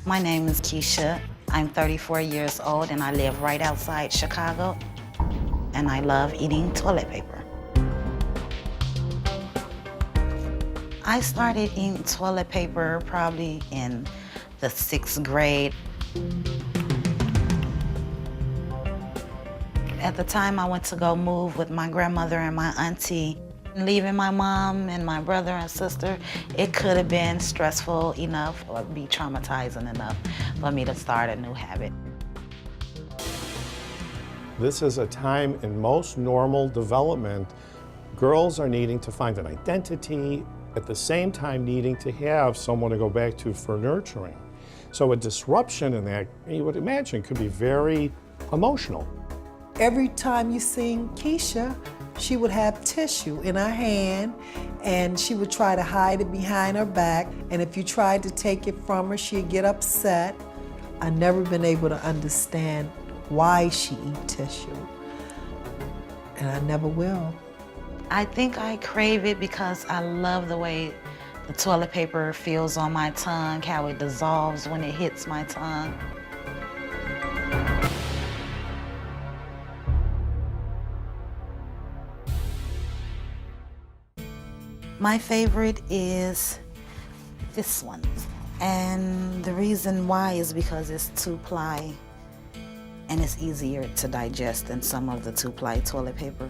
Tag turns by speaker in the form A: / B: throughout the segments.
A: My name is Keisha. I'm 34 years old and I live right outside Chicago. And I love eating toilet paper. I started eating toilet paper probably in the 6th grade. At the time, I went to go move with my grandmother and my auntie. Leaving my mom and my brother and sister, it could have been stressful enough or be traumatizing enough for me to start a new habit.
B: This is a time in most normal development, girls are needing to find an identity, at the same time needing to have someone to go back to for nurturing. So a disruption in that, you would imagine, could be very emotional.
C: Every time you sing Keisha, she would have tissue in her hand and she would try to hide it behind her back. And if you tried to take it from her, she'd get upset. I've never been able to understand why she eat tissue. And I never will.
A: I think I crave it because I love the way the toilet paper feels on my tongue, how it dissolves when it hits my tongue. My favorite is this one. And the reason why is because it's 2-ply and it's easier to digest than some of the 2-ply toilet paper.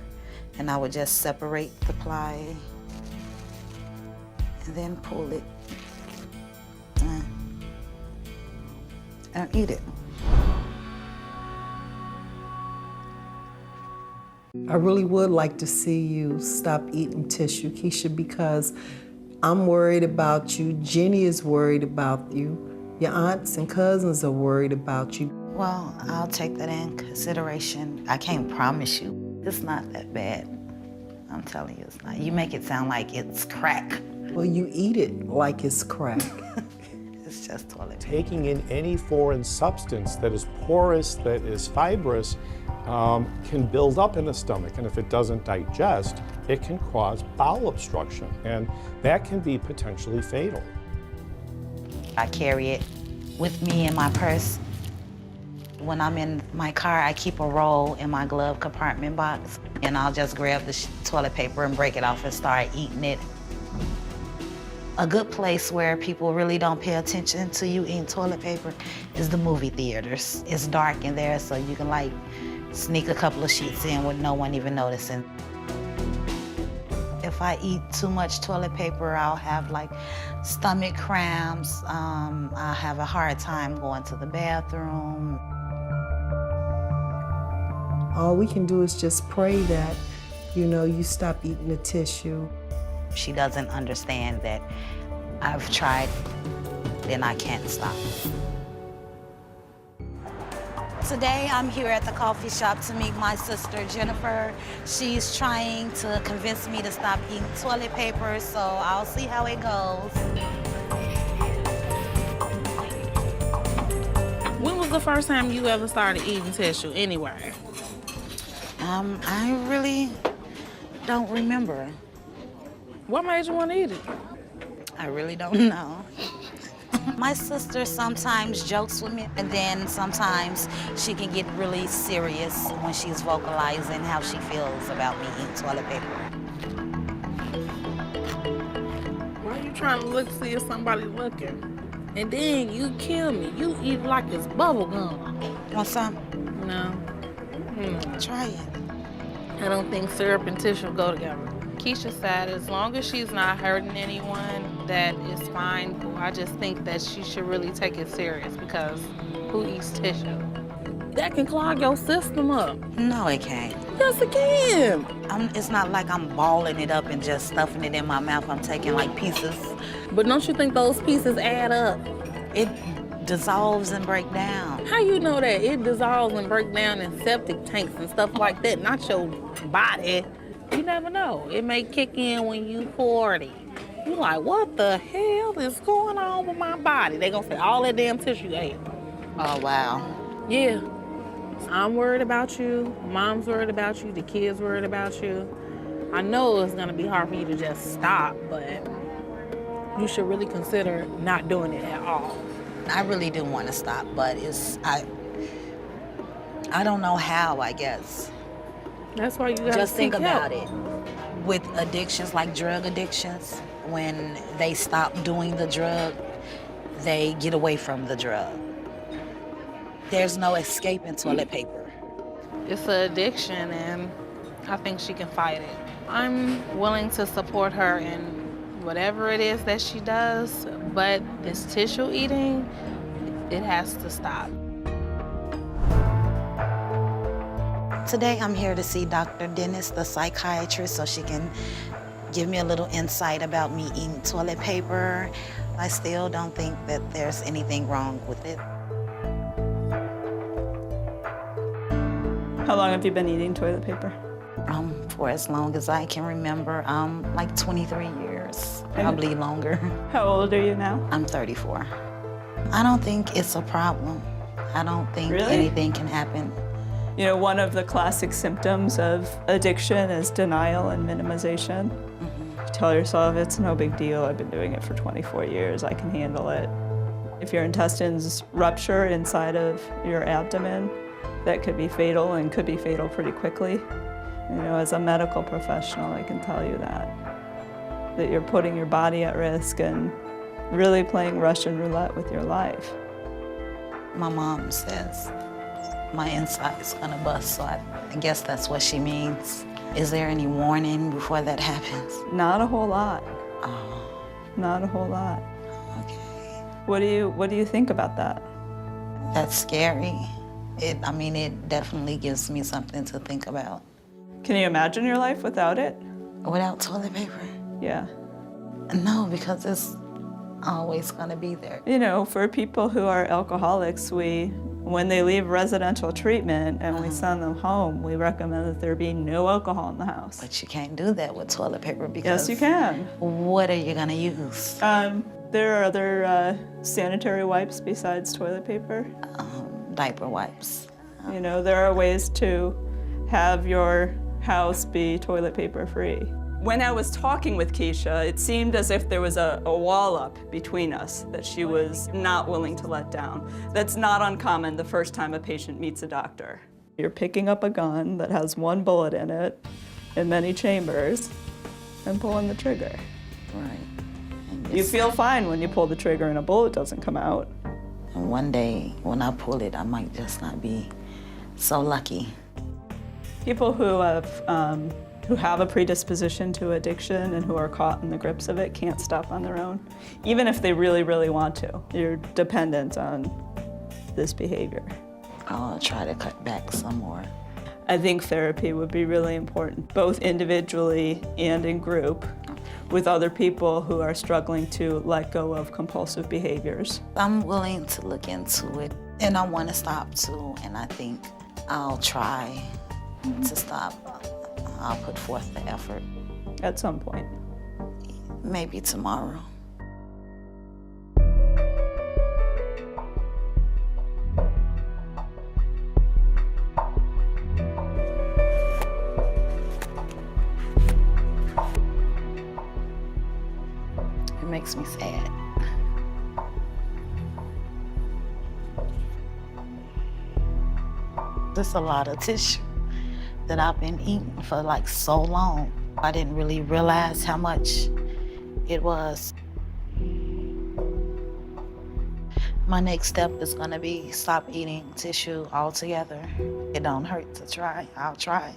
A: And I would just separate the ply and then pull it and eat it.
C: I really would like to see you stop eating tissue, Keisha, because I'm worried about you. Jenny is worried about you. Your aunts and cousins are worried about you.
A: Well, I'll take that in consideration. I can't promise you it's not that bad. I'm telling you it's not. You make it sound like it's crack.
C: Well, you eat it like it's crack.
A: It's just toilet paper.
B: Taking in any foreign substance that is porous, that is fibrous, can build up in the stomach, and if it doesn't digest, it can cause bowel obstruction, and that can be potentially fatal.
A: I carry it with me in my purse. When I'm in my car, I keep a roll in my glove compartment box, and I'll just grab the toilet paper and break it off and start eating it. A good place where people really don't pay attention to you eating toilet paper is the movie theaters. It's dark in there, so you can like sneak a couple of sheets in with no one even noticing. If I eat too much toilet paper, I'll have like stomach cramps. I'll have a hard time going to the bathroom.
C: All we can do is just pray that, you stop eating the tissue.
A: She doesn't understand that I've tried and I can't stop. Today, I'm here at the coffee shop to meet my sister, Jennifer. She's trying to convince me to stop eating toilet paper, so I'll see how it goes.
D: When was the first time you ever started eating tissue anywhere?
A: I really don't remember.
D: What made you want to eat it?
A: I really don't know. My sister sometimes jokes with me, and then sometimes she can get really serious when she's vocalizing how she feels about me eating toilet paper.
D: Why are you trying to look see if somebody's looking? And then you kill me. You eat it like it's bubble gum.
A: Want some?
D: No.
A: Try it.
D: I don't think syrup and tissue go together. Keisha said as long as she's not hurting anyone, that is fine. I just think that she should really take it serious because who eats tissue? That can clog your system up.
A: No, it can't.
D: Yes, it can.
A: It's not like I'm balling it up and just stuffing it in my mouth. I'm taking like pieces.
D: But don't you think those pieces add up?
A: It dissolves and breaks down.
D: How you know that? It dissolves and breaks down in septic tanks and stuff like that, not your body. You never know. It may kick in when you 40. You like, what the hell is going on with my body? They gonna say all that damn tissue ate.
A: Oh, wow.
D: Yeah. I'm worried about you. Mom's worried about you. The kids worried about you. I know it's gonna be hard for you to just stop, but you should really consider not doing it at all.
A: I really do want to stop, but I don't know how, I guess.
D: That's why you gotta
A: Just think
D: seek help.
A: about it. With addictions like drug addictions, when they stop doing the drug, they get away from the drug. There's no escaping toilet paper.
D: It's an addiction, and I think she can fight it. I'm willing to support her in whatever it is that she does, but this tissue eating, it has to stop.
A: Today I'm here to see Dr. Dennis, the psychiatrist, so she can give me a little insight about me eating toilet paper. I still don't think that there's anything wrong with it.
E: How long have you been eating toilet paper?
A: For as long as I can remember, like 23 years, probably longer.
E: How old are you now?
A: I'm 34. I don't think it's a problem. I don't think
E: Really?
A: anything can happen.
E: You know, one of the classic symptoms of addiction is denial and minimization. You tell yourself, it's no big deal, I've been doing it for 24 years, I can handle it. If your intestines rupture inside of your abdomen, that could be fatal and could be fatal pretty quickly. You know, as a medical professional, I can tell you that you're putting your body at risk and really playing Russian roulette with your life.
A: My mom says my inside's gonna bust, so I guess that's what she means. Is there any warning before that happens?
E: Not a whole lot,
A: Oh,
E: not a whole lot.
A: okay.
E: What do you think about that?
A: That's scary. It definitely gives me something to think about.
E: Can you imagine your life without it?
A: Without toilet paper?
E: Yeah.
A: No, because it's always gonna be there.
E: You know, for people who are alcoholics, when they leave residential treatment and we send them home, we recommend that there be no alcohol in the house.
A: But you can't do that with toilet paper because
E: Yes, you can.
A: what are you gonna use?
E: There are other sanitary wipes besides toilet paper.
A: Diaper wipes.
E: You know, there are ways to have your house be toilet paper free. When I was talking with Keisha, it seemed as if there was a wall up between us that she was not willing to let down. That's not uncommon the first time a patient meets a doctor. You're picking up a gun that has one bullet in it in many chambers and pulling the trigger.
A: Right. And
E: You feel fine when you pull the trigger and a bullet doesn't come out.
A: And one day when I pull it, I might just not be so lucky.
E: People who have a predisposition to addiction and who are caught in the grips of it can't stop on their own, even if they really, really want to. You're dependent on this behavior.
A: I'll try to cut back some more.
E: I think therapy would be really important, both individually and in group, with other people who are struggling to let go of compulsive behaviors.
A: I'm willing to look into it, and I want to stop too, and I think I'll try to stop. I'll put forth the effort.
E: At some point.
A: Maybe tomorrow. It makes me sad. There's a lot of tissue that I've been eating for like so long. I didn't really realize how much it was. My next step is gonna be stop eating tissue altogether. It don't hurt to try. I'll try.